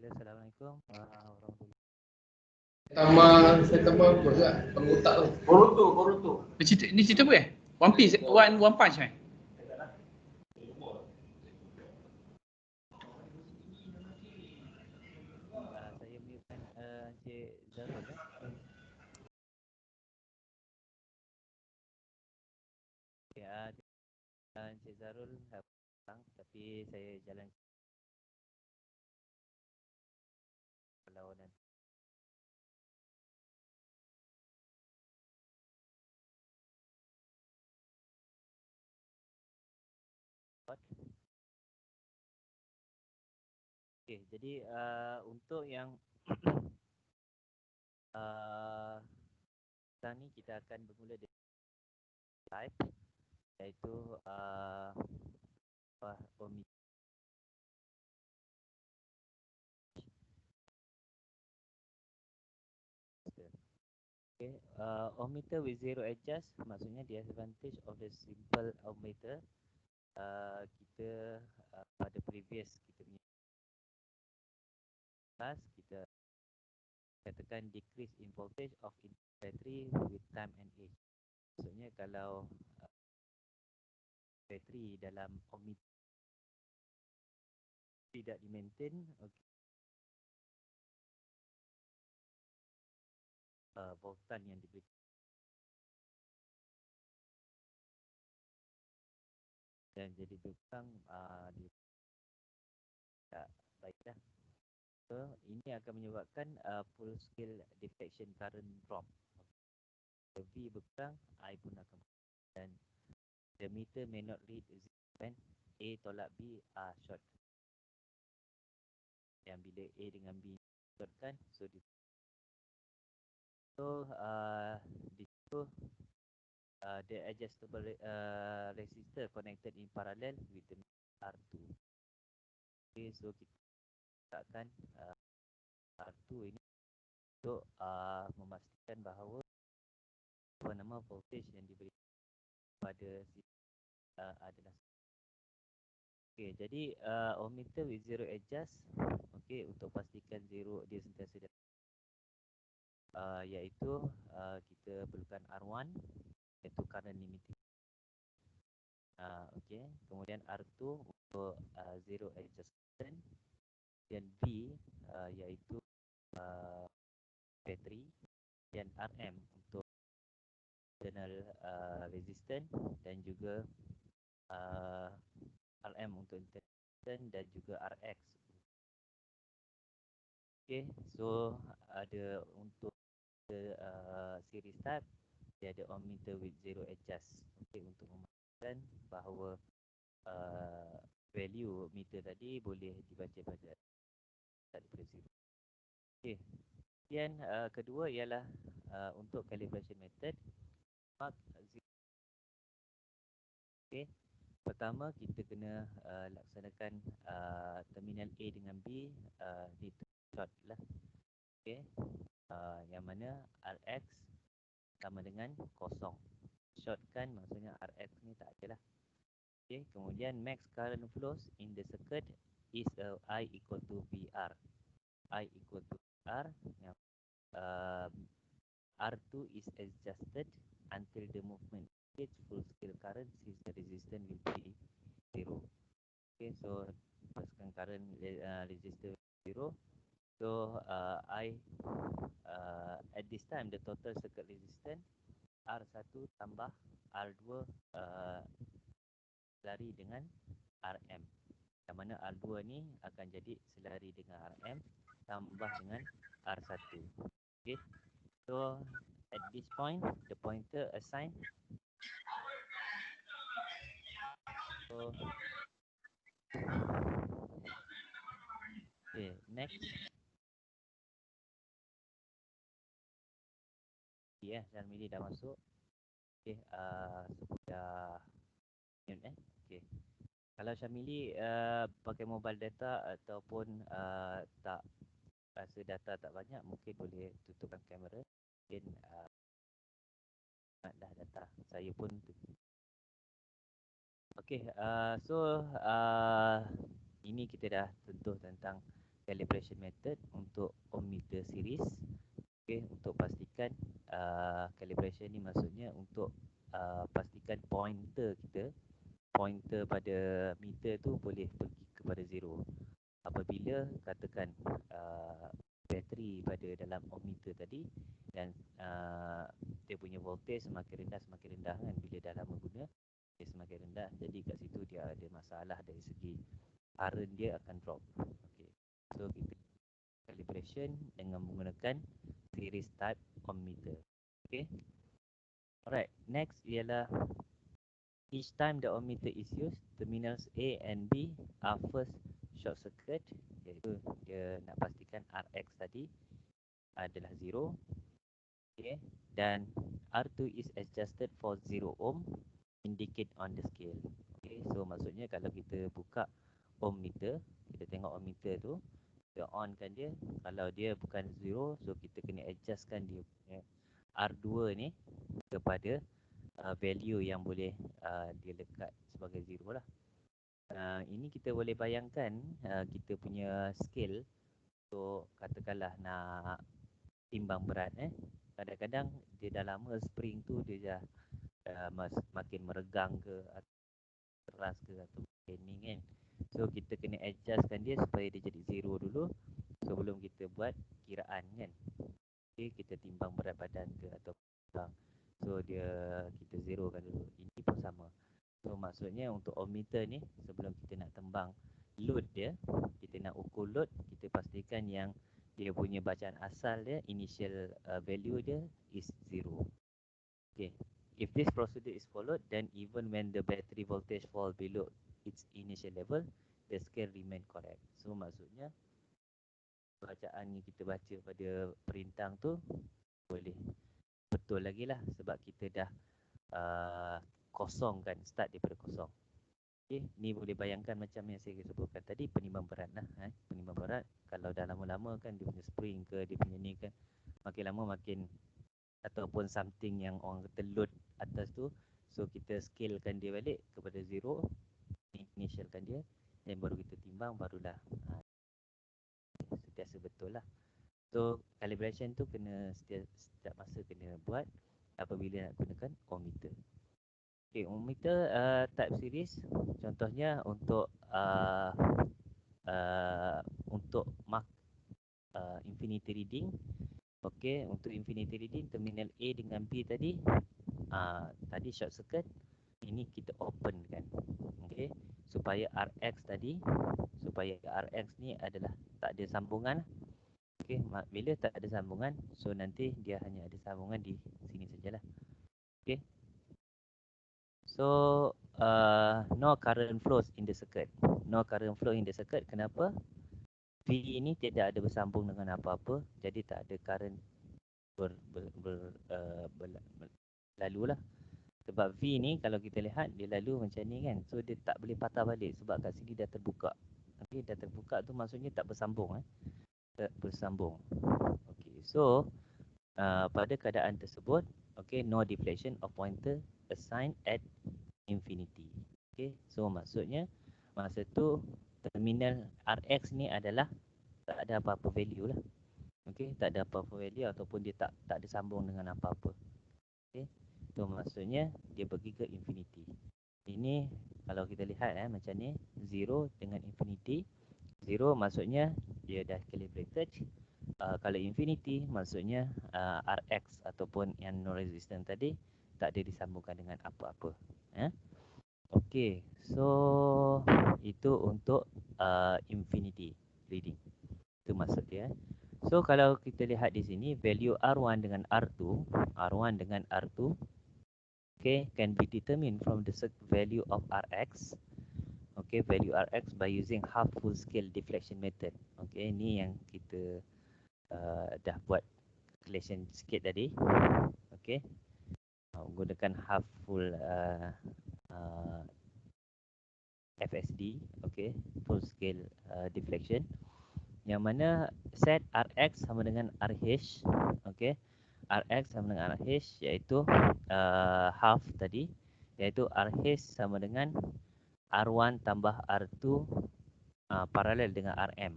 Assalamualaikum warahmatullahi. Saya tambah apa tak? Pengotak tu. Boruto. Ini cerita apa One Piece, One Punch Saya mutekan Encik Zarul Encik Zarul datang, tapi saya jalan perlawanan. Okey, jadi untuk yang sekarang ni kita akan bermula dengan live, iaitu Omni. Okay, ohmmeter with zero adjust maksudnya the advantage of the simple ohmmeter. Kita pada previous kita punya class kita katakan decrease in voltage of battery with time and age. Maksudnya kalau bateri dalam ohmmeter tidak di-maintain, voltan yang diberikan dan jadi berkurang, tak baiklah. So, ini akan menyebabkan full scale deflection current drop. V berkurang, I pun akan berkurang. Dan the meter may not read when A tolak B are short. Yang bila A dengan B shortkan, so di situ the adjustable resistor connected in parallel with the R2. Okay, so kita letakkan R2 ini untuk memastikan bahawa voltage yang diberi pada adalah. Okey, jadi ohmmeter with zero adjust, okey, untuk pastikan zero dia sentiasa iaitu kita perlukan R1 iaitu current limiting. Okey, kemudian R2 untuk zero adjustment, dan B iaitu battery, dan RM untuk internal resistance, dan juga RM untuk internal dan juga RX. Okey, so ada untuk series type dia ada ohmmeter with zero adjust. Okey, untuk memastikan bahawa value meter tadi boleh dibaca pada daripada zero. Okey, kemudian kedua ialah untuk calibration method mark zero. Okey, pertama kita kena laksanakan terminal A dengan B di short lah. Okey, yang mana RX sama dengan kosong. Shortkan maksudnya RX ni tak ada lah. Okey, kemudian max current flows in the circuit is I equal to VR. I equal to VR. R2 is adjusted until the movement gauge full scale current since the resistance will be zero. Okay, so pastikan current resistor zero. So at this time the total circuit resistance R1 tambah R2 selari dengan RM, yang mana R2 ni akan jadi selari dengan RM tambah dengan R1. Okay, so at this point the pointer assigned. So okay, next. Dan Mili dah masuk. Okay, sudah mute Okay. Kalau Syamili pakai mobile data ataupun tak rasa data tak banyak, mungkin boleh tutupkan kamera. Mungkin dah data. Saya pun tutup. Okay, so ini kita dah sentuh tentang calibration method untuk ohmmeter series. Okay, untuk pastikan calibration ni maksudnya untuk pastikan pointer pada meter tu boleh pergi kepada zero. Apabila katakan bateri pada dalam ohmmeter tadi dan dia punya voltage semakin rendah kan, bila dah lama guna dia semakin rendah, jadi kat situ dia ada masalah dari segi current dia akan drop. Okay. So kita calibration dengan menggunakan series type ohmmeter. Okay. Alright, next ialah each time the ohmmeter is used, terminals A and B are first short circuit, iaitu dia nak pastikan Rx tadi adalah 0. Okay. Dan R2 is adjusted for 0 ohm, indicate on the scale. Okay. So maksudnya kalau kita buka ohmmeter, kita tengok ohmmeter tu, kita onkan dia, kalau dia bukan 0, so kita kena adjustkan dia punya R2 ni kepada value yang boleh dia lekat sebagai 0 lah. Ini kita boleh bayangkan kita punya scale. So katakanlah nak timbang berat, kadang-kadang dia dah lama spring tu dia dah makin meregang ke atau keras ke atau bending kan. So kita kena adjustkan dia supaya dia jadi 0 dulu sebelum kita buat kiraan kan. Okay, kita timbang berat badan ke atau timbang. So kita zerokan dulu. Ini pun sama. So maksudnya untuk ohmmeter ni, sebelum kita nak tembang load dia, kita nak ukur load, kita pastikan yang dia punya bacaan asal dia, initial value dia is 0. Okay. If this procedure is followed, then even when the battery voltage fall below its initial level, the scale remain correct. So maksudnya bacaan yang kita baca pada perintang tu boleh betul lagi lah, sebab kita dah kosong kan, start daripada kosong. Okay, ni boleh bayangkan macam yang saya sebutkan tadi, penimbang berat lah. Penimbang berat, kalau dah lama-lama kan dia punya spring ke, dia punya ni kan, makin lama makin, ataupun something yang orang kata load atas tu, so kita scalekan dia balik kepada 0, initialkan dia, dan baru kita timbang, barulah sentiasa betul lah. So calibration tu kena setiap masa kena buat apabila nak gunakan ohmmeter. Okay, ohmmeter type series contohnya untuk mark infinity reading. Okay, untuk infinity reading terminal A dengan B tadi short circuit, ini kita open kan. Okay, supaya Rx ni adalah tak ada sambungan. Okay, bila tak ada sambungan, so nanti dia hanya ada sambungan di sini sajalah. Okay. So no current flows in the circuit. No current flow in the circuit. Kenapa? V ini tidak ada bersambung dengan apa-apa, jadi tak ada current lalu lah. Sebab V ni kalau kita lihat dia lalu macam ni kan, so dia tak boleh patah balik sebab kat sini dah terbuka. Okay, dah terbuka tu maksudnya tak bersambung. Tak bersambung. Okay, so pada keadaan tersebut, okay, no deflection of pointer assigned at infinity. Okay, so maksudnya masa tu terminal Rx ni adalah tak ada apa-apa value lah. Okay, tak ada apa-apa value ataupun dia tak ada sambung dengan apa-apa. Okay, so maksudnya dia pergi ke infinity. Ini kalau kita lihat macam ni, 0 dengan infinity. 0 maksudnya dia dah calibrated. Kalau infinity maksudnya Rx ataupun yang no resistance tadi tak ada disambungkan dengan apa-apa. Okay, so itu untuk infinity reading. Itu maksud dia. So kalau kita lihat di sini value R1 dengan R2, okay, can be determined from the value of Rx. Okay, value Rx by using half full scale deflection method. Okay, ni yang kita dah buat calculation sikit tadi. Okay, menggunakan half full FSD, okay, full scale deflection, yang mana set Rx sama dengan RH. Okay, Rx sama dengan RH iaitu half tadi, iaitu RH sama dengan R1 tambah R2 paralel dengan Rm.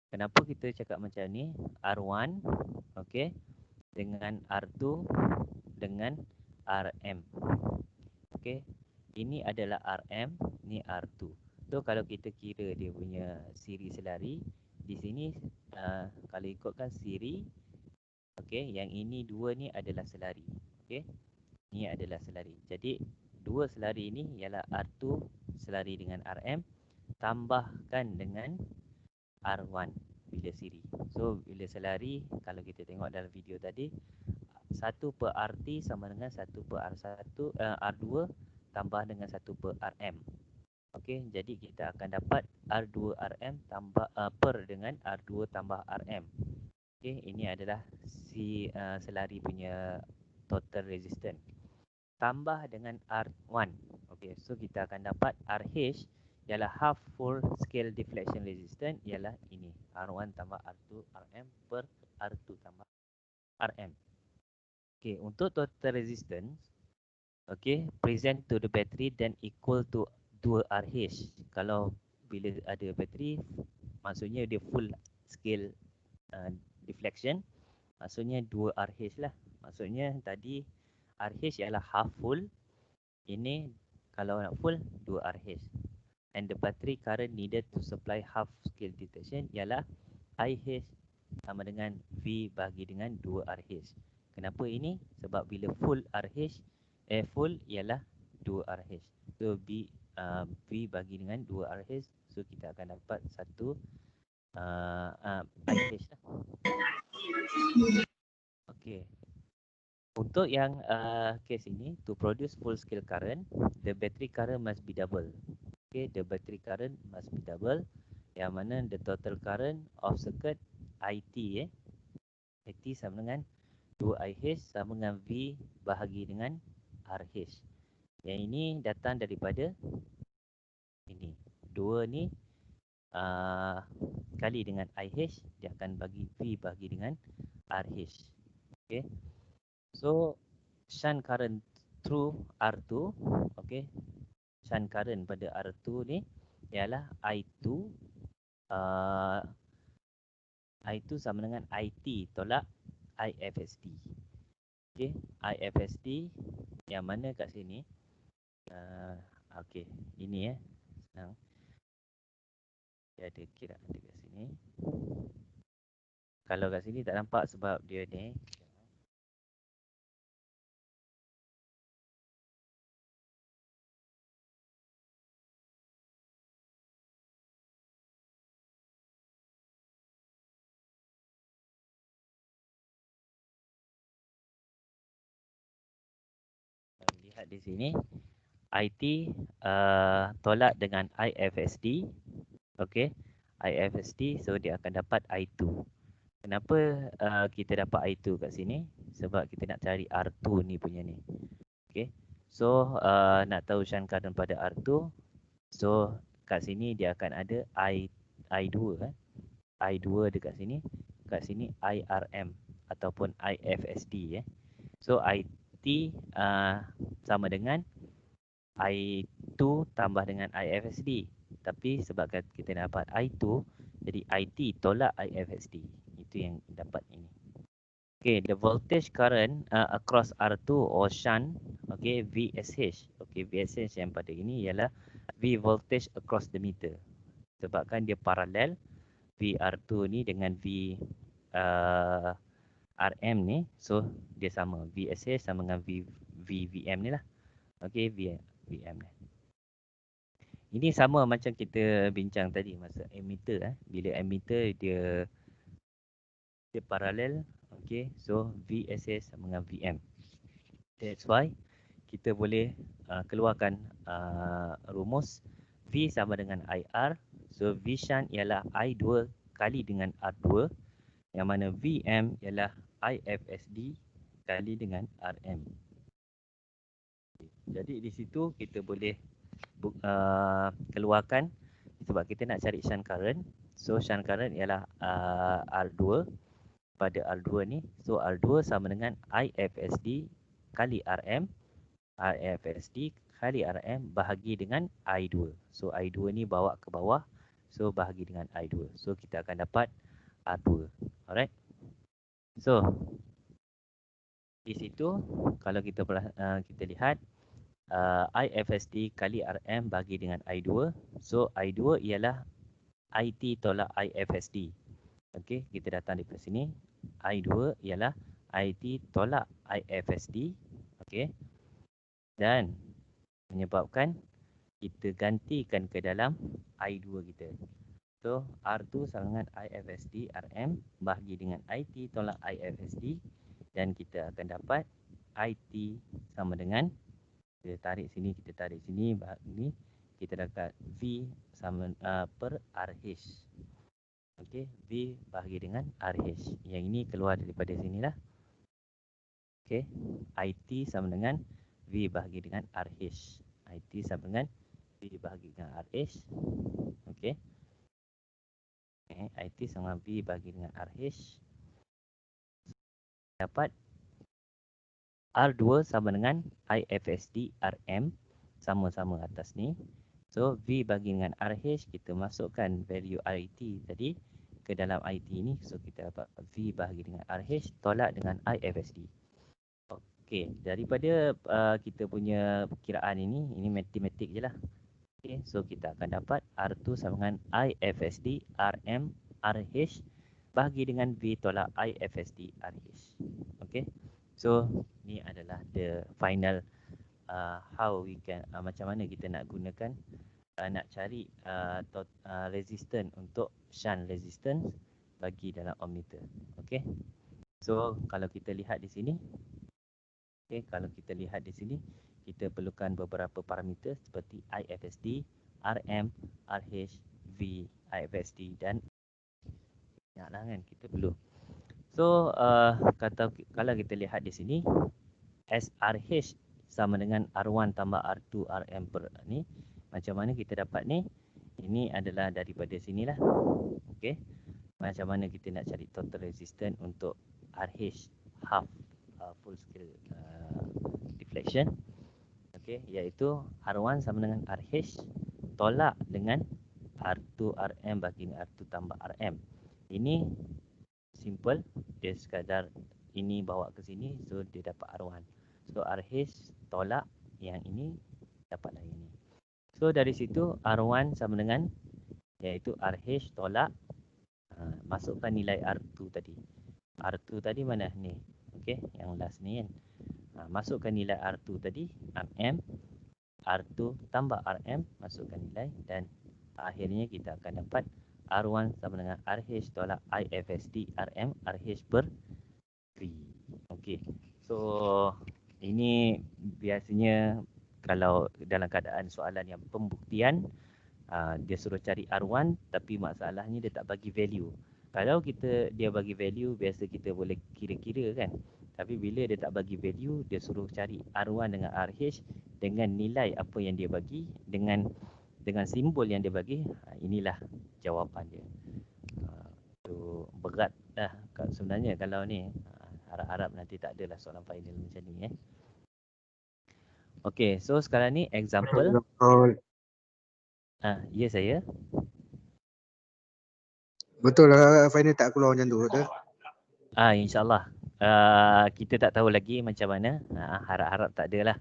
Kenapa kita cakap macam ni? R1, okey, dengan R2 dengan RM. Okey. Ini adalah RM, ni R2. So kalau kita kira dia punya siri selari, di sini kalau ikutkan siri, okey, yang ini dua ni adalah selari. Okey. Ni adalah selari. Jadi dua selari ni ialah R2 selari dengan RM tambahkan dengan R1 bila siri. So bila selari, kalau kita tengok dalam video tadi, 1/RT sama dengan 1/R1, R2 tambah dengan 1/RM. Okey, jadi kita akan dapat R2RM tambah per dengan R2 tambah RM. Okey, ini adalah si selari punya total resistance. Tambah dengan R1. Okey, so kita akan dapat RH ialah half full scale deflection resistance ialah ini. R1 tambah R2 RM per R2 tambah RM. Okey, untuk total resistance, okey, present to the battery then equal to 2RH. Kalau bila ada bateri, maksudnya dia full scale deflection, maksudnya 2RH lah. Maksudnya tadi RH ialah half full, ini kalau nak full 2RH. And the battery current needed to supply half scale deflection ialah IH sama dengan V bagi dengan 2RH. Kenapa ini? Sebab bila full RH, full ialah 2RH. So V bagi dengan 2RH. So kita akan dapat satu IH lah. Okey. Untuk yang case ini, to produce full scale current, the battery current must be double. Okay, the battery current must be double. Yang mana the total current of circuit IT IT sama dengan 2IH sama dengan V bahagi dengan RH. Yang ini datang daripada ini. 2 ni kali dengan IH, dia akan bagi V bahagi dengan RH. Okay. So, shunt current through R2. Okay. Shunt current pada R2 ni ialah I2. I2 sama dengan IT tolak IFSD. Okay, IFSD yang mana kat sini, okay, ini senang. Dia ada kiraan dekat sini. Kalau kat sini tak nampak sebab dia ni. Lihat di sini, IT tolak dengan IFSD. Okey, IFSD, so dia akan dapat I2. Kenapa kita dapat I2 kat sini? Sebab kita nak cari R2 ni punya ni. Okey, so nak tahu shunt current pada R2. So kat sini dia akan ada I2 I2 dekat sini. Kat sini IRM ataupun IFSD So IT sama dengan I2 tambah dengan IFSD. Tapi sebab kita dapat I2, jadi IT tolak IFSD. Itu yang dapat ini. Okay, the voltage current across R2 or shunt, okay, VSH. Okay, VSH yang pada ini ialah V voltage across the meter. Sebabkan dia paralel VR2 ni dengan V RM ni, so dia sama. VSH sama dengan VVM ni lah. Okay, VM ni. Ini sama macam kita bincang tadi masa ammeter. Bila ammeter dia paralel, okay, so VSH sama dengan VM. That's why kita boleh keluarkan rumus V sama dengan IR. So V shunt ialah I2 kali dengan R2, yang mana VM ialah IFSD kali dengan RM. Jadi di situ kita boleh keluarkan, sebab kita nak cari shunt current. So shunt current ialah R2 pada R2 ni. So R2 sama dengan IFSD kali RM. IFSD kali RM bahagi dengan I2. So I2 ni bawa ke bawah. So bahagi dengan I2. So kita akan dapat R2. Alright. So di situ kalau kita kita lihat IFSD kali RM bagi dengan I2. So I2 ialah IT tolak IFSD. Okey, kita datang di sini. I2 ialah IT tolak IFSD. Okey. Dan menyebabkan kita gantikan ke dalam I2 kita. So R2 sama dengan IFSD RM bahagi dengan IT tolak IFSD. Dan kita akan dapat IT sama dengan, kita tarik sini, ni kita dapat V sama per RH. Okey, V bahagi dengan RH. Yang ini keluar daripada sinilah. Okey, IT sama dengan V bahagi dengan RH. IT sama dengan V bahagi dengan RH. Okey. IT sama V bahagi dengan RH. Dapat R2 sama dengan IFSD RM, sama-sama atas ni. So V bagi dengan RH, kita masukkan value IT tadi ke dalam IT ni. So kita dapat V bahagi dengan RH tolak dengan IFSD. Okey, daripada kita punya perkiraan ini matematik je lah. Okey, so kita akan dapat R2 sama dengan IFSD RM RH bahagi dengan V tolak IFSD RH. Okey. So ni adalah the final how we can macam mana kita nak gunakan nak cari resistance untuk shunt resistance bagi dalam ohmmeter. Okey. So kalau kita lihat di sini, kita perlukan beberapa parameter seperti IFSD, RM, RH, V, IFSD dan banyaklah kan kita perlu. So kalau kita lihat di sini, SRH sama dengan R1 tambah R2 RM per ni. Macam mana kita dapat ni? Ini adalah daripada sinilah. Okey. Macam mana kita nak cari total resistance untuk RH half full scale deflection. Okey, iaitu R1 sama dengan RH tolak dengan R2 RM bagi R2 tambah RM. Ini simple, dia sekadar ini bawa ke sini, so dia dapat R1. So RH tolak yang ini, dapatlah ini. So dari situ R1 sama dengan, iaitu RH tolak, masukkan nilai R2 tadi. R2 tadi mana ni? Okey, yang last ni kan. Masukkan nilai R2 tadi, RM, R2 tambah RM, masukkan nilai dan akhirnya kita akan dapat R1 sama dengan RH tolak IFSD RM RH per V. Okey. So ini biasanya kalau dalam keadaan soalan yang pembuktian, dia suruh cari R1 tapi masalahnya dia tak bagi value. Kalau dia bagi value, biasa kita boleh kira-kira kan. Tapi bila dia tak bagi value, dia suruh cari R1 dengan RH dengan nilai apa yang dia bagi, dengan simbol yang dia bagi, inilah jawapan dia. So berat dah sebenarnya kalau ni. Harap-harap nanti tak adalah soalan final macam ni. Okey, so sekarang ni example. Ya saya. Betul lah final tak keluar macam tu betul? InsyaAllah. Kita tak tahu lagi macam mana. Harap-harap tak adalah.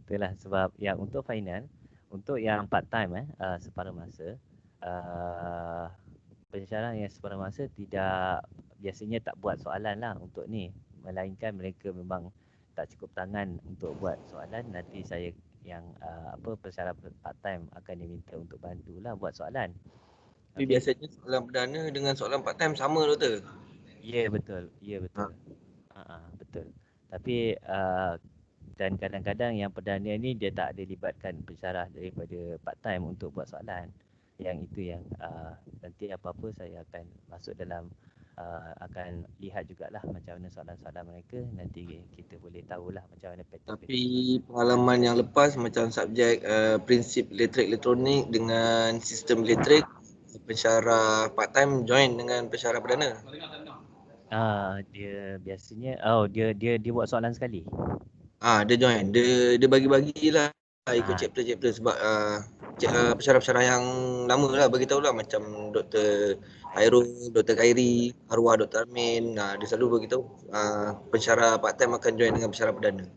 Itulah sebab yang untuk final, untuk yang part time separuh masa, pensyarah yang separuh masa biasanya tak buat soalan lah untuk ni. Melainkan mereka memang tak cukup tangan untuk buat soalan. Nanti saya yang pensyarah part time akan diminta untuk bantulah buat soalan. Tapi biasanya soalan perdana dengan soalan part time sama doktor? Ya betul. Betul. Tapi dan kadang-kadang yang perdana ni dia tak ada libatkan pensyarah daripada part time untuk buat soalan. Yang itu yang nanti apa-apa saya akan masuk dalam akan lihat jugalah macam mana soalan-soalan mereka. Nanti kita boleh tahulah macam mana pattern. Tapi pengalaman yang lepas macam subjek prinsip elektrik elektronik dengan sistem elektrik, pensyarah part time join dengan pensyarah perdana. Dia biasanya dia buat soalan sekali. Dia join. Dia bagi-bagilah Ikut chapter-chapter sebab pensyarah-pensyarah yang lama lah bagi tahu lah, macam Dr. Hairul, Dr. Khairi, Arwah Dr. Amin. Dia selalu bagi tahu pensyarah part time akan join dengan pensyarah perdana.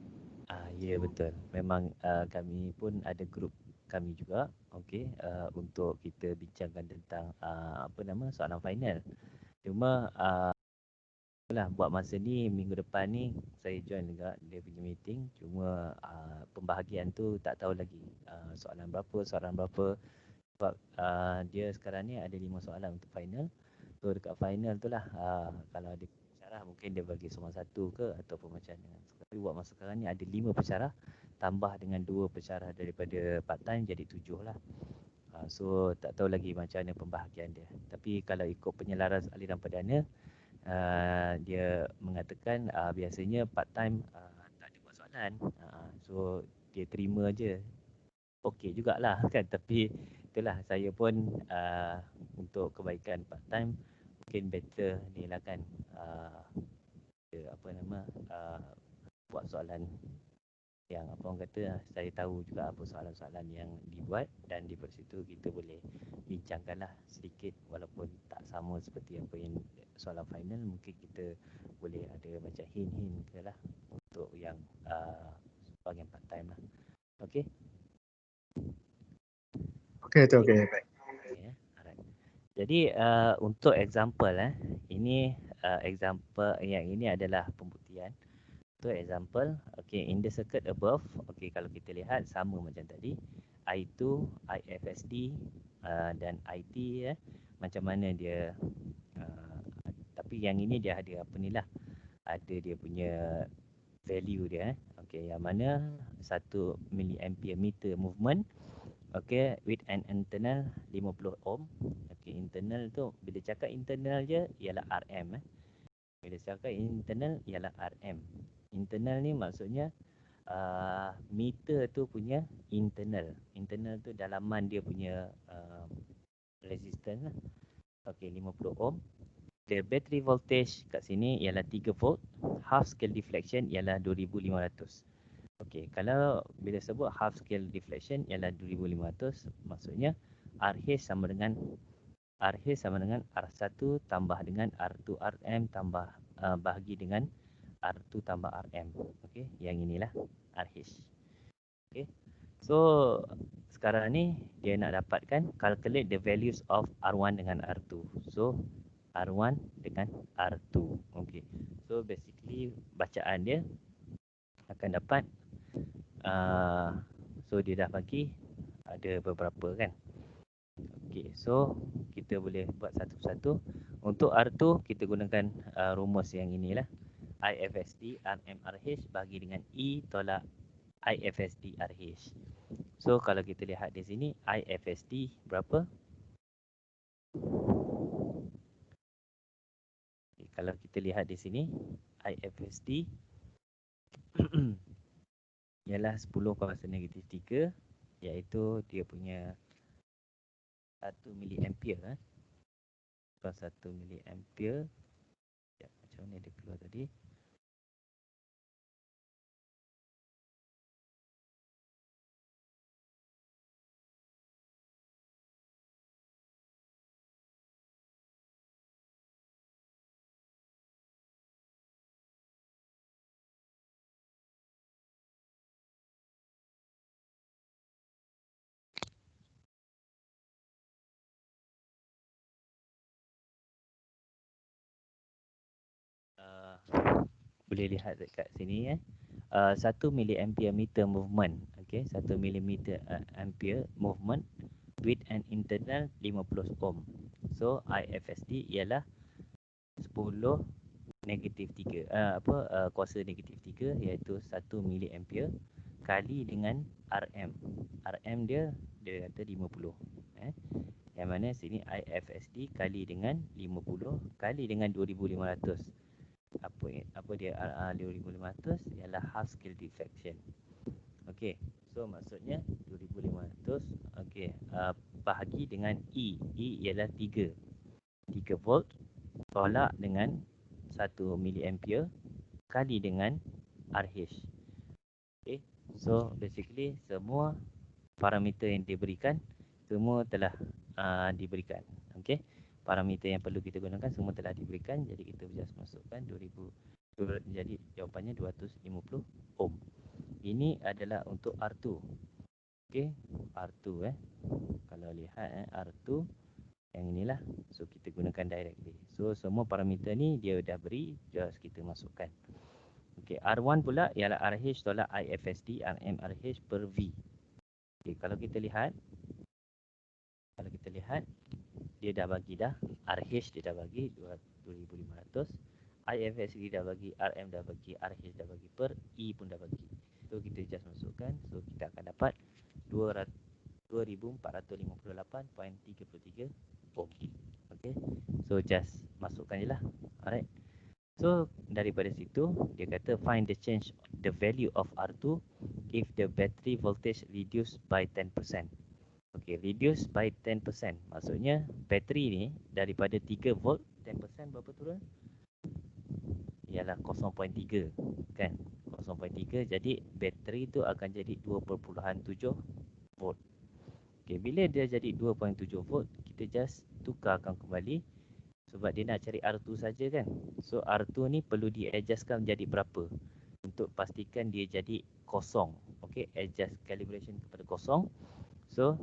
Ya betul. Memang kami pun ada grup kami juga, okey, untuk kita bincangkan tentang soalan final. Cuma buat masa ni, minggu depan ni saya join juga dia punya meeting. Cuma pembahagian tu tak tahu lagi soalan berapa sebab dia sekarang ni ada 5 soalan untuk final. So dekat final tu lah kalau ada pensyarah mungkin dia bagi soalan 1 ke ataupun macam mana. Tapi buat masa sekarang ni ada 5 pensyarah tambah dengan 2 pensyarah daripada part time jadi 7 lah. So tak tahu lagi macam mana pembahagian dia. Tapi kalau ikut penyelaras aliran perdana, dia mengatakan biasanya part time tak ada buat soalan. So dia terima je. Okey jugalah kan. Tapi itulah, saya pun untuk kebaikan part time mungkin better ni lah kan, buat soalan yang orang kata saya tahu juga apa soalan-soalan yang dibuat, dan di situ kita boleh bincangkanlah sedikit walaupun tak sama seperti apa yang soalan final. Mungkin kita boleh ada macam hint-hint ke lah untuk yang bahagian part time lah. Okey? Okey tu okey. Baik. Okay, alright. Jadi untuk example ini example yang ini adalah pembuktian. Untuk example, okay, in the circuit above, okay, kalau kita lihat sama macam tadi, I2, IFSD dan IT macam mana dia, tapi yang ini dia ada apa ni lah, ada dia punya value dia okay, yang mana 1 milliampere meter movement, okay, with an internal 50 ohm. Okay, internal tu bila cakap internal je ialah RM Bila cakap internal ialah RM. Internal ni maksudnya meter tu punya internal. Internal tu dalaman dia punya resistance lah. Okey, 50 ohm. The battery voltage kat sini ialah 3 volt. Half scale deflection ialah 2500. Okey, kalau bila sebut half scale deflection ialah 2500, maksudnya RH sama dengan R1 tambah dengan R2 RM tambah bahagi dengan R2 tambah RM. Okey, yang inilah RH. Okey. So sekarang ni dia nak dapatkan calculate the values of R1 dengan R2. So R1 dengan R2. Okey. So basically bacaan dia akan dapat so dia dah bagi ada beberapa kan. Okey, so kita boleh buat satu-satu. Untuk R2 kita gunakan rumus yang inilah. IFSD RMRH bagi dengan E tolak IFSD RH. So kalau kita lihat di sini IFSD berapa? Okay, kalau kita lihat di sini IFSD ialah 10,-3, iaitu dia punya 1 milliampere 1 milliampere. Ya, macam mana dia keluar tadi? Boleh lihat dekat sini 1 milliampere meter movement, okey, 1 millimeter ampere movement with an internal 50 ohm. So IFSD ialah 10 negatif 3 kuasa negatif 3, iaitu 1 milliampere kali dengan RM. RM dia kata 50 yang mana sini IFSD kali dengan 50 kali dengan 2500. Apa dia 2500 ialah half scale deflection. Okey, so maksudnya 2500 okey, bahagi dengan E. E ialah 3 volt tolak dengan 1 milliampere kali dengan RH. Okey, So basically semua parameter yang diberikan semua telah diberikan. Okey. Parameter yang perlu kita gunakan semua telah diberikan. Jadi kita just masukkan 2000. Jadi jawapannya 250 ohm. Ini adalah untuk R2. Okey, R2 Kalau lihat R2 yang inilah. So kita gunakan directly. So semua parameter ni dia dah beri, just kita masukkan. Okey, R1 pula ialah RH tolak IFSD RMRH per V. Okey, kalau kita lihat dia dah bagi dah RH dia dah bagi 2500, IFSD dah bagi, RM dah bagi, RH dah bagi, per E pun dah bagi. So kita just masukkan. So kita akan dapat 2458.33 ohm. Okay. So just masukkan je lah. Alright. So daripada situ dia kata find the change the value of R2 if the battery voltage reduced by 10%. Okay, reduce by 10%. Maksudnya bateri ni daripada 3 volt 10% berapa turun? Ialah 0.3 kan. 0.3 jadi bateri tu akan jadi 2.7 volt. Okay, bila dia jadi 2.7 volt, kita just tukarkan kembali sebab dia nak cari R2 saja kan. So R2 ni perlu di-adjustkan menjadi berapa untuk pastikan dia jadi kosong. Okay, adjust calibration kepada kosong. So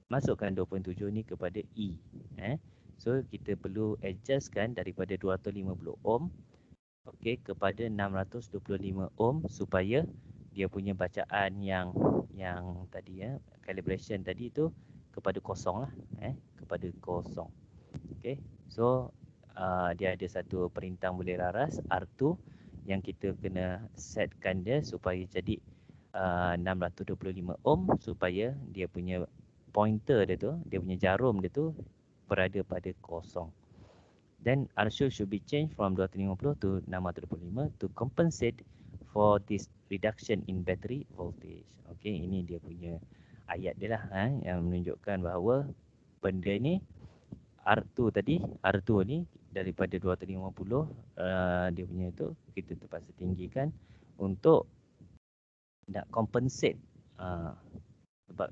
masukkan 2.7 ni kepada E. So kita perlu adjustkan daripada 250 ohm kepada 625 ohm supaya dia punya bacaan yang tadi calibration tadi tu kepada kosong lah, kepada kosong. Okey. So dia ada satu perintah boleh laras R2 yang kita kena setkan dia supaya jadi 625 ohm supaya dia punya pointer dia tu, dia punya jarum dia tu berada pada kosong. Then R2 should be changed from 250 to 625 to compensate for this reduction in battery voltage. Okey, ini dia punya ayat dia lah yang menunjukkan bahawa benda ni R2 tadi, R2 ni daripada 250 dia punya tu kita terpaksa tinggikan untuk nak compensate sebab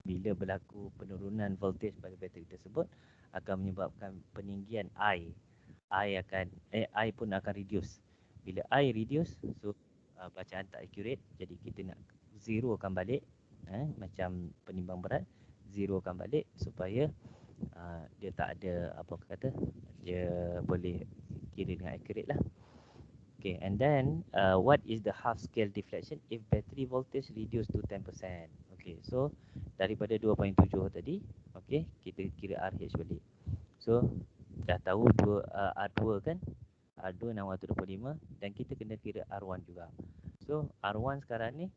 bila berlaku penurunan voltage pada bateri tersebut akan menyebabkan peninggian I pun akan reduce. Bila I reduce, so bacaan tak accurate, jadi kita nak zerokan balik, macam penimbang berat, zerokan balik supaya dia tak ada dia boleh kira dengan accurate lah. Okay, and then what is the half scale deflection if battery voltage reduce to 10%? Okay, so daripada 2.7 tadi, okay, kita kira RH balik. So dah tahu R2 kan, R2 625 dan kita kena kira R1 juga. So R1 sekarang ni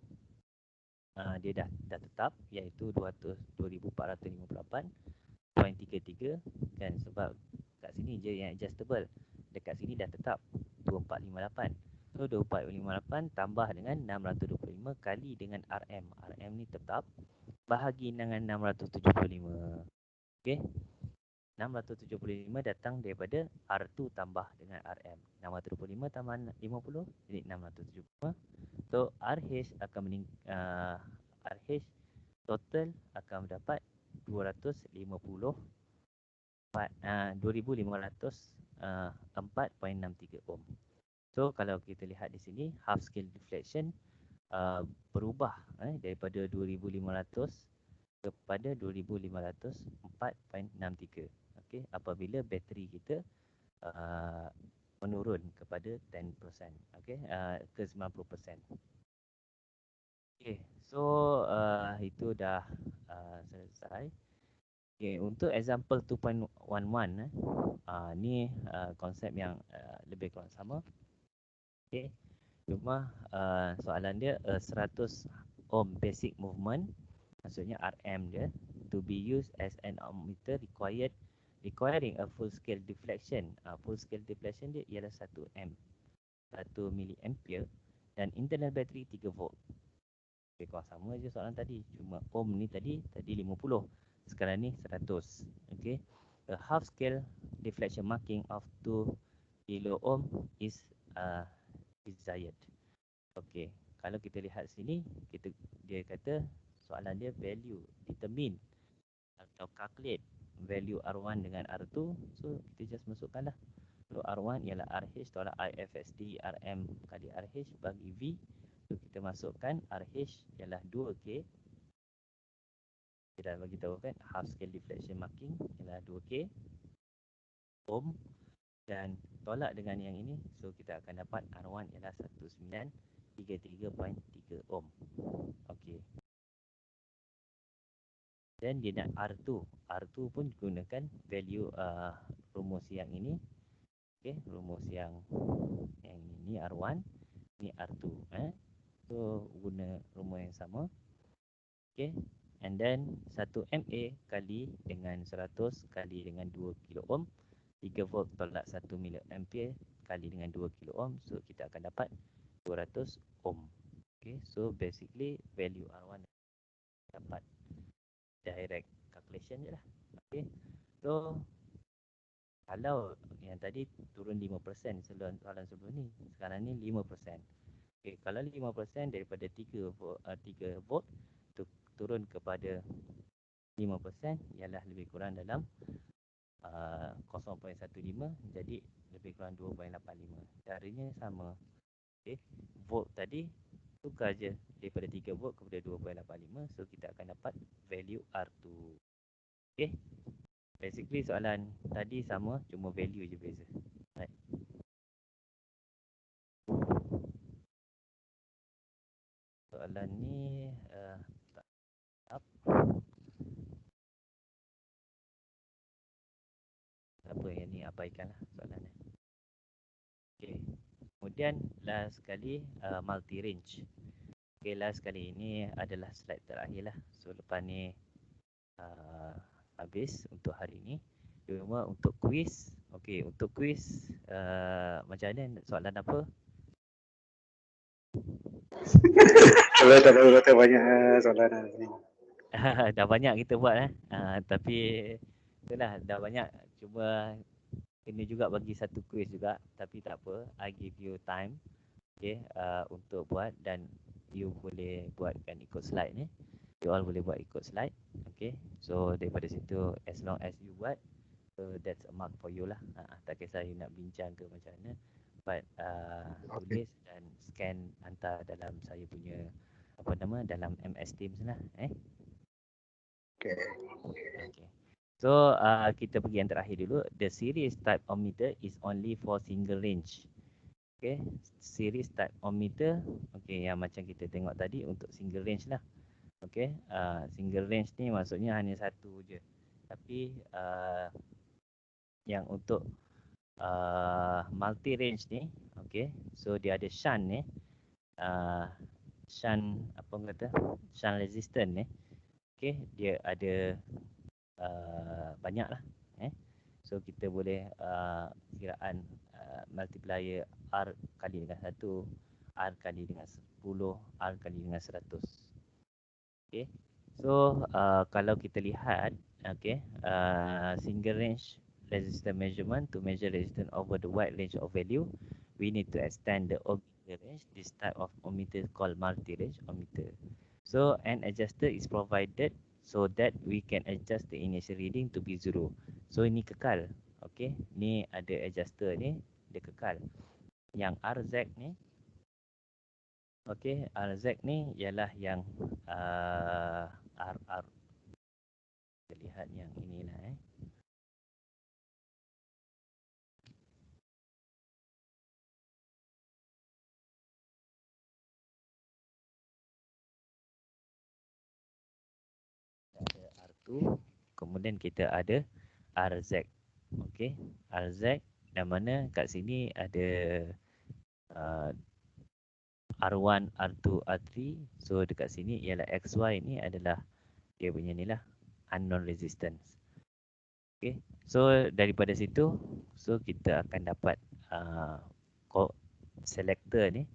dia dah tetap iaitu 2458.33 kan, sebab kat sini je yang adjustable. Dekat sini dah tetap 2458. So 2458 tambah dengan 625 kali dengan RM. RM ni tetap bahagi dengan 675. Okey. 675 datang daripada R2 tambah dengan RM. 625 tambah 50 jadi 675. So RH akan RH total akan mendapat 2504.63 ohm. So kalau kita lihat di sini half scale deflection berubah daripada 2500 kepada 2504.63. Okey, apabila bateri kita menurun kepada 10%, okey, ke 90%. Okey, so itu dah selesai. Okey, untuk example 2.11 ni konsep yang lebih kurang sama. Okey, cuma soalan dia 100 ohm basic movement, maksudnya RM dia, to be used as an ohmmeter requiring a full scale deflection. Full scale deflection dia ialah 1 milliampere dan internal battery 3 volt. Okay, kurang sama je soalan tadi, cuma ohm ni tadi 50, sekarang ni 100. Okay, a half scale deflection marking of 2 kilo ohm is desired. Okay, kalau kita lihat sini, dia kata soalan dia value, determine atau calculate value R1 dengan R2. So kita just masukkanlah. So R1 ialah RH tolak IFSD RM kali RH bagi V. So kita masukkan RH ialah 2K. Kita dah bagi tahu kan, half scale deflection marking ialah 2K ohm, dan tolak dengan yang ini, so kita akan dapat R1 ialah 1933.3 ohm. Okey. Dan dia nak R2. R2 pun gunakan value rumus yang ini. Okey, rumus yang ini R1, ni R2. So guna rumus yang sama. Okey. And then 1 MA kali dengan 100 kali dengan 2 kilo ohm, 3 volt tolak 1 mili ampere kali dengan 2 kilo ohm, so kita akan dapat 200 ohm. Okay, so basically value R1 dapat direct calculation je lah. Okay, so kalau yang tadi turun 5% soalan sebelum ni, sekarang ni 5%. Okay, kalau 5% daripada 3 volt turun kepada 5% ialah lebih kurang dalam 0.15, jadi lebih kurang 2.85. Caranya sama. Okay. Volt tadi tukar je daripada 3 volt kepada 2.85, so kita akan dapat value R2. Okay. Basically soalan tadi sama, cuma value je beza. Right. Soalan ni tak apa yang ni, abaikanlah soalan ni. Okay. Kemudian last sekali multi range. Okay, last sekali ini adalah slide terakhir lah. So lepas ni habis untuk hari ni. Cuma untuk quiz, okay, untuk quiz macam mana, soalan apa? Kalau tak tahu kata banyak soalan ni. Dah banyak kita buat tapi itulah dah banyak, cuma kena juga bagi satu quiz juga, tapi tak apa, I give you time, okay, untuk buat, dan you boleh buatkan ikut slide ni. You all boleh buat ikut slide, okay. So daripada situ, as long as you buat, so that's a mark for you lah. Tak kisah you nak bincang ke macam mana, but tulis dan scan, hantar dalam saya punya dalam MS Teams lah. Okay. Okay. So kita pergi yang terakhir dulu. The series type ohmmeter is only for single range. Okay, series type ohmmeter, okay, yang macam kita tengok tadi untuk single range lah. Okay, single range ni maksudnya hanya satu je. Tapi yang untuk multi range ni, okay, so dia ada shunt ni, shunt shunt resistant ni, okay, dia ada banyak lah. So kita boleh kiraan multiplier R kali dengan 1, R kali dengan 10, R kali dengan 100. Okay. So kalau kita lihat, okay, single range resistance measurement to measure resistance over the wide range of value, we need to extend the ohmmeter range. This type of ohmmeter is called multi-range ohmmeter. So an adjuster is provided so that we can adjust the initial reading to be 0. So ini kekal. Okay, ni ada adjuster ni, dia kekal. Yang RZ ni, okay, RZ ni ialah yang RR. Kita lihat yang inilah ada R2, kemudian kita ada RZ. Okey, RZ dan mana kat sini ada R1, R2, R3. So dekat sini ialah XY ni adalah dia punya ni lah, unknown resistance. Okey, so daripada situ, so kita akan dapat selector ni,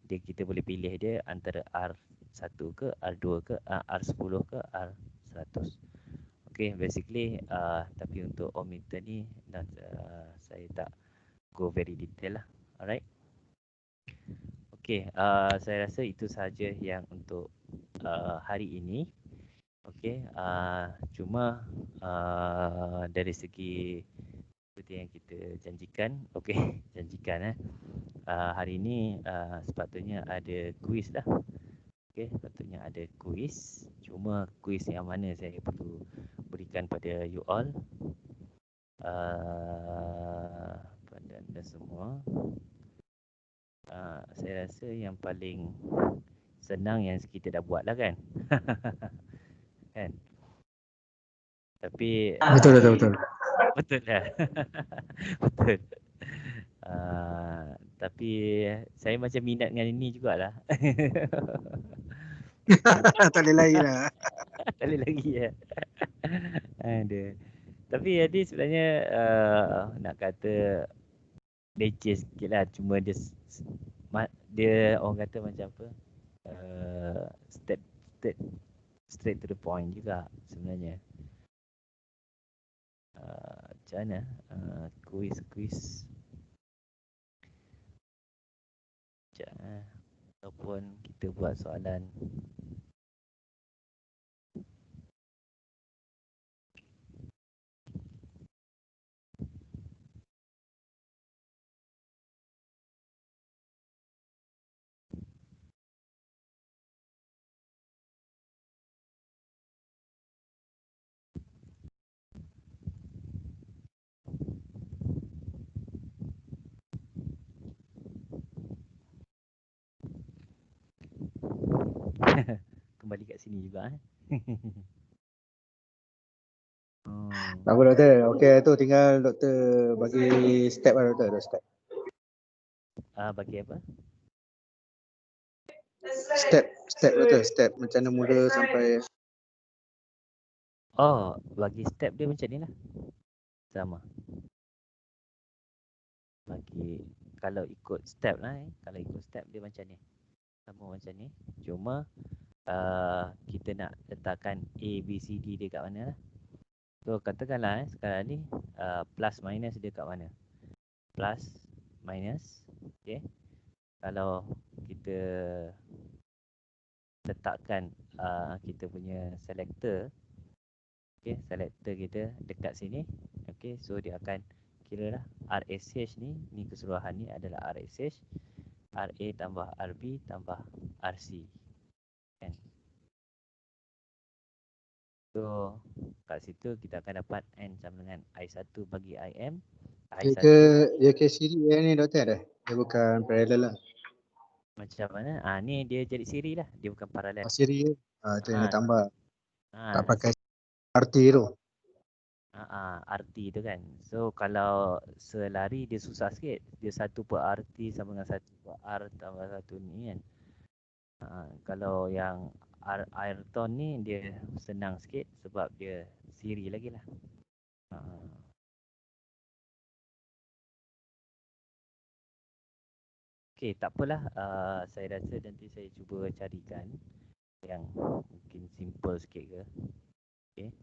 kita boleh pilih dia antara R1 ke, R2 ke, R10 ke, R100. Okay, basically tapi untuk ohmmeter ni saya tak go very detail lah. Alright. Okey, saya rasa itu sahaja yang untuk hari ini. Okey, cuma dari segi seperti yang kita janjikan, okey, janjikan hari ini sepatutnya ada kuis lah. Okey, sepatutnya ada kuis. Cuma kuis yang mana saya perlu berikan pada you all. Pada anda semua. Saya rasa yang paling senang yang kita dah buat lah kan. Kan? Tapi Betul. betul lah. Betul. Tapi saya macam minat dengan ini jugalah. Tak boleh lagi lah. Tak boleh lagi ya. Ada. Tapi jadi sebenarnya nak kata leceh sikit lah. Cuma dia orang kata macam apa, step straight to the point juga sebenarnya. Macam mana kuis ataupun kita buat soalan. Kembali kat sini juga Tak apa doktor. Okey tu tinggal doktor bagi step lah doktor. Step. Bagi apa? Step doktor. Step macam mana mula sampai. Oh, bagi step dia macam ni lah. Sama. Bagi kalau ikut step lah kalau ikut step dia macam ni. Sama macam ni. Cuma kita nak letakkan A, B, C, D dia kat mana lah. So katakanlah sekarang ni plus minus dia kat mana. Plus, minus. Okay. Kalau kita letakkan kita punya selector. Okay, selector kita dekat sini. Okay, so dia akan kira lah RSH ni keseluruhan ni adalah RSH. RA tambah RB tambah RC. Kan? So, kat situ kita akan dapat N sama dengan I1 bagi IM. I1 Dia ke siri ni doktor ada. Dia bukan parallel lah. macam mana? Ni dia jadi siri lah. Dia bukan paralel. Siri je. Tu yang dia tambah. Tak pakai RT tu. RT tu kan. So kalau selari dia susah sikit. Dia 1 per RT sama dengan 1 per R tambah 1 ni kan. Kalau yang Ayrton ni dia senang sikit sebab dia siri lagi lah. Okay, tak apalah. Saya rasa nanti saya cuba carikan yang mungkin simple sikit ke. Okay.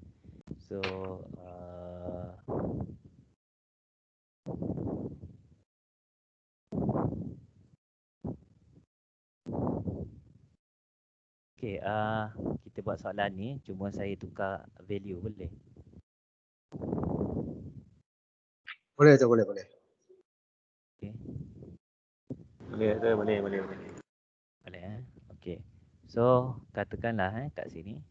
So, okay, kita buat soalan ni. Cuma saya tukar value, boleh? Boleh tu, boleh. Okay. Boleh. Boleh Okay. So, katakanlah kat sini.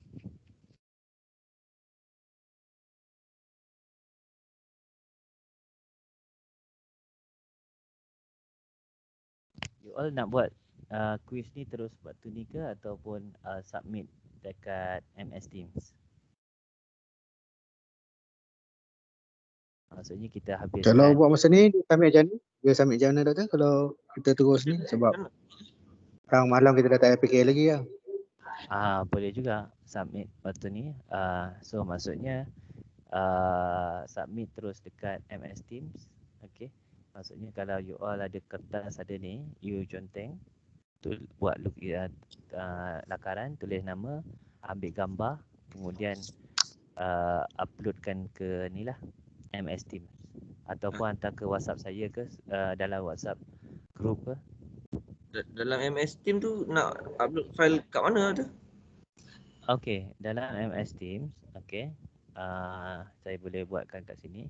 You all nak buat quiz ni terus waktu ni ke ataupun submit dekat MS Teams? Maksudnya kita habiskan. Kalau buat masa ni, dia submit macam mana doktor? Kalau kita terus ni sebab sekarang malam kita dah tak ada PKL lagi lah. Boleh juga submit waktu ni. So maksudnya submit terus dekat MS Teams. Okay. Maksudnya kalau you all ada kertas ada ni, you conteng, buat lakaran, tulis nama, ambil gambar, kemudian uploadkan ke ni lah MS Teams ataupun hantar ke WhatsApp saya ke dalam WhatsApp group ke. Dalam MS Team tu nak upload file kat mana tu? Okey, dalam MS Teams, okey. Saya boleh buatkan kat sini.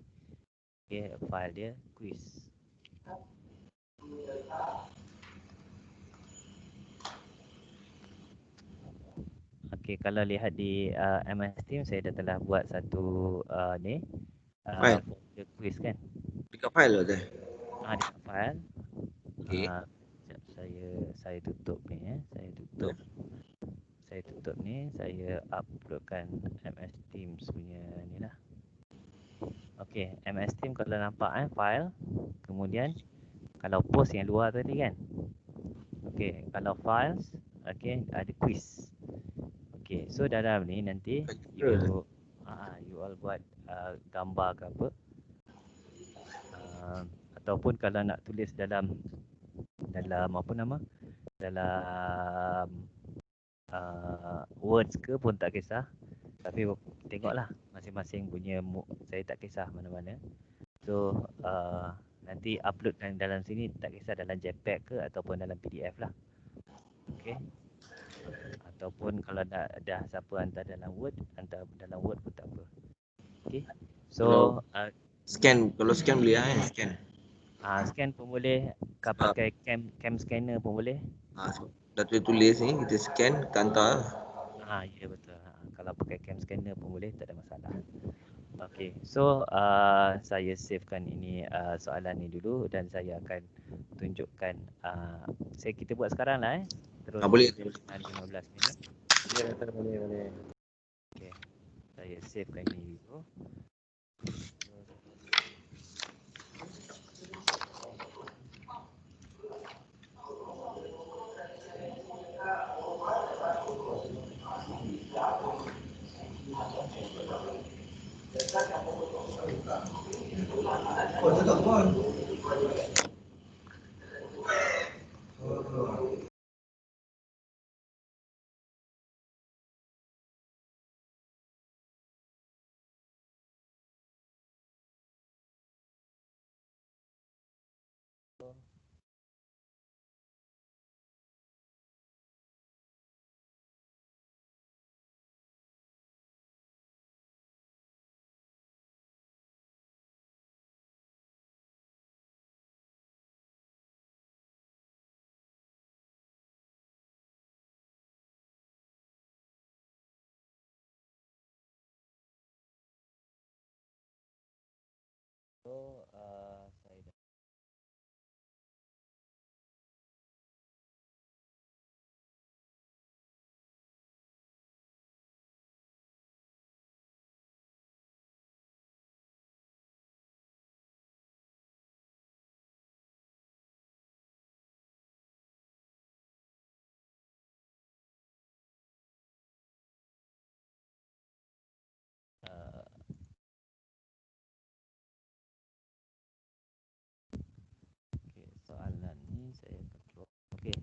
Okey, file dia quiz. Okey, kalau lihat di MS Teams saya dah telah buat satu ni File. folder quiz kan. Dekat file lah tu. Dekat file. Okey. Sekejap, saya tutup ni ya. Saya tutup ni, saya uploadkan MS Teams punya ni lah. Okey, MS Teams kalau nampak file, kemudian kalau post yang luar tadi kan. Okey, kalau files, okey, ada quiz. Okey, so dalam ni nanti you all buat gambar ke apa. Ataupun kalau nak tulis dalam apa nama? Dalam words ke pun tak kisah. Tapi tengoklah masing-masing punya saya tak kisah mana-mana. So nanti uploadkan dalam sini tak kisah dalam JPEG ke ataupun dalam PDF lah. Okey. Ataupun kalau dah siapa hantar dalam Word, hantar dalam Word pun tak apa. Okey. So Scan, kalau scan boleh kan? Scan. Scan pun boleh, pakai cam scanner pun boleh. Dah tulis ni, kita scan, kita hantar. Ya betul. Kalau pakai cam scanner pun boleh, tak ada masalah. Okey, so saya savekan ini soalan ni dulu dan saya akan tunjukkan kita buat sekarang lah terus Boleh. 15 minit. Boleh. Okey. Saya savekan ini dulu. So saya dah okey, soalan ni saya akan keluar. Okey.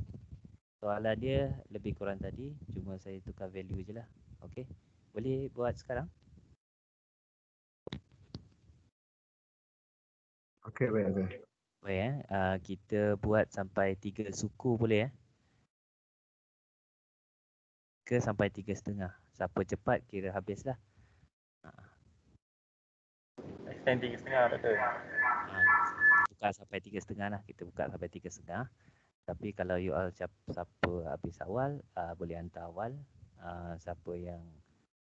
Soalan dia lebih kurang tadi, cuma saya tukar value je lah. Okey. Boleh buat sekarang? Okey, baik. Boleh kita buat sampai 3 suku boleh ke sampai 3,5. Siapa cepat kira habislah. Extend 3,5 betul. Buka sampai 3,5 lah. Kita buka sampai 3,5. Tapi kalau you all siapa habis awal, boleh hantar awal. Siapa yang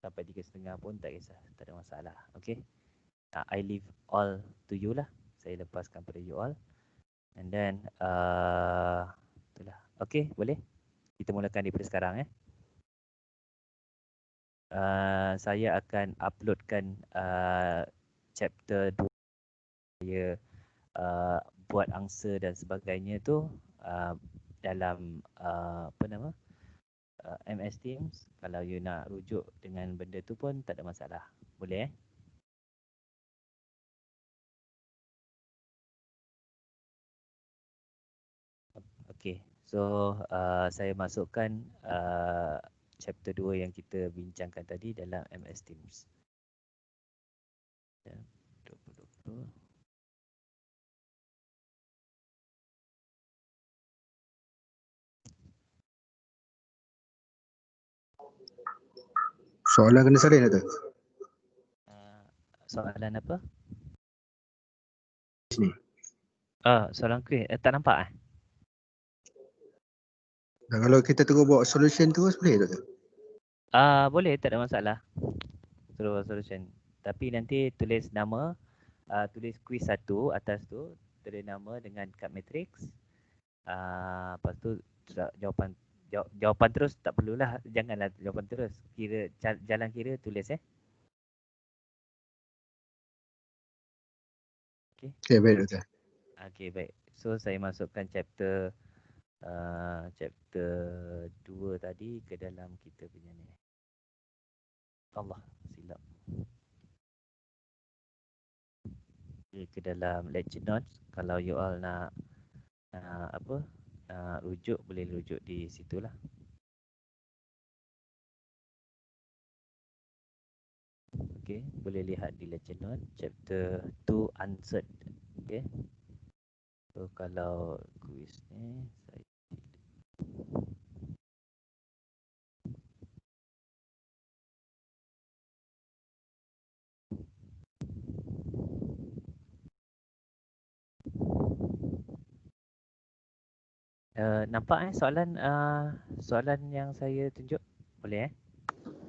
sampai 3,5 pun tak kisah, tak ada masalah. Okay. I leave all to you lah. Saya lepaskan pada you all. And then, itulah. Okay, boleh? Kita mulakan daripada sekarang saya akan uploadkan chapter 2. Saya buat angsa dan sebagainya tu dalam MS Teams. Kalau you nak rujuk dengan benda tu pun tak ada masalah. Boleh Okey. So saya masukkan chapter 2 yang kita bincangkan tadi dalam MS Teams. Ya, 2020. Soalan kena salin Doktor. Soalan apa? Sini. Soalan kuis. Tak nampak Dan kalau kita terus buat solution terus boleh Doktor? Boleh, tak ada masalah. Terus solution. Tapi nanti tulis nama, tulis kuis 1 atas tu, tulis nama dengan kad matrix. Lepas tu jawapan terus tak perlulah, janganlah jawapan terus. Kira jalan kira tulis Okay, baik Doktor. Okey, baik. So saya masukkan chapter 2 tadi ke dalam kita punya ni. Allah, silap. Ke dalam lecture notes. Kalau you all nak rujuk, boleh rujuk di situlah. Okey, boleh lihat di lecture note chapter 2 answered. Okey. So kalau kuis ni saya nampak soalan yang saya tunjuk? Boleh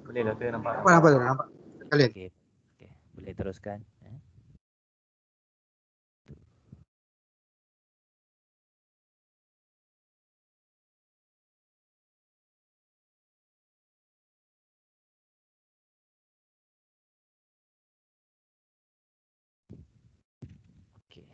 Boleh Doktor nampak. Nampak. Kalian. Okey. Boleh teruskan. Okey.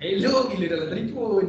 Elok gila dalam telefon.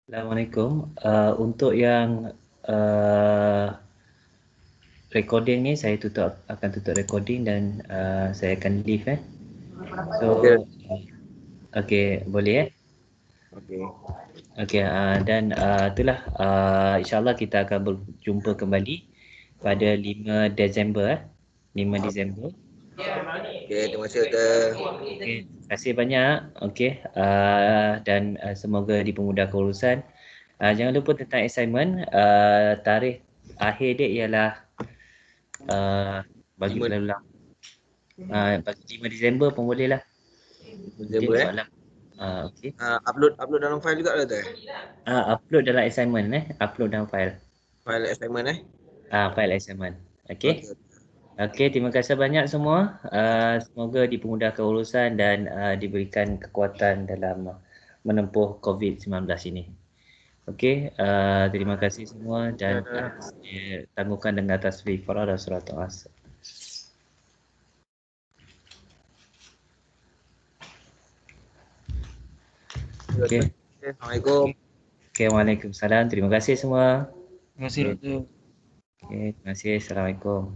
Assalamualaikum. Untuk yang recording ni saya akan tutup recording dan saya akan leave So okey, boleh Okey. Okey, dan itulah insya-Allah kita akan berjumpa kembali pada 5 Disember 5 Disember. Okey, terima kasih Doktor. Okey, terima kasih banyak. Okey, dan semoga dipermudahkan urusan. Jangan lupa tentang assignment. Tarikh akhir dia ialah bagi 5 ulang. Bagi 5 Disember pun boleh lah. Disember Soalan. Okey. upload dalam file juga Doktor. Upload dalam assignment upload dalam file. File assignment File assignment. Okey. Okey. Okey, terima kasih banyak semua. Semoga dipermudahkan urusan dan diberikan kekuatan dalam menempuh COVID-19 ini. Okey, terima kasih semua dan saya tangguhkan dengan tasbih farah dan surat As. Okey. Assalamualaikum. Okey, waalaikumsalam. Terima kasih semua. Terima kasih Doktor. Okey, terima kasih. Assalamualaikum.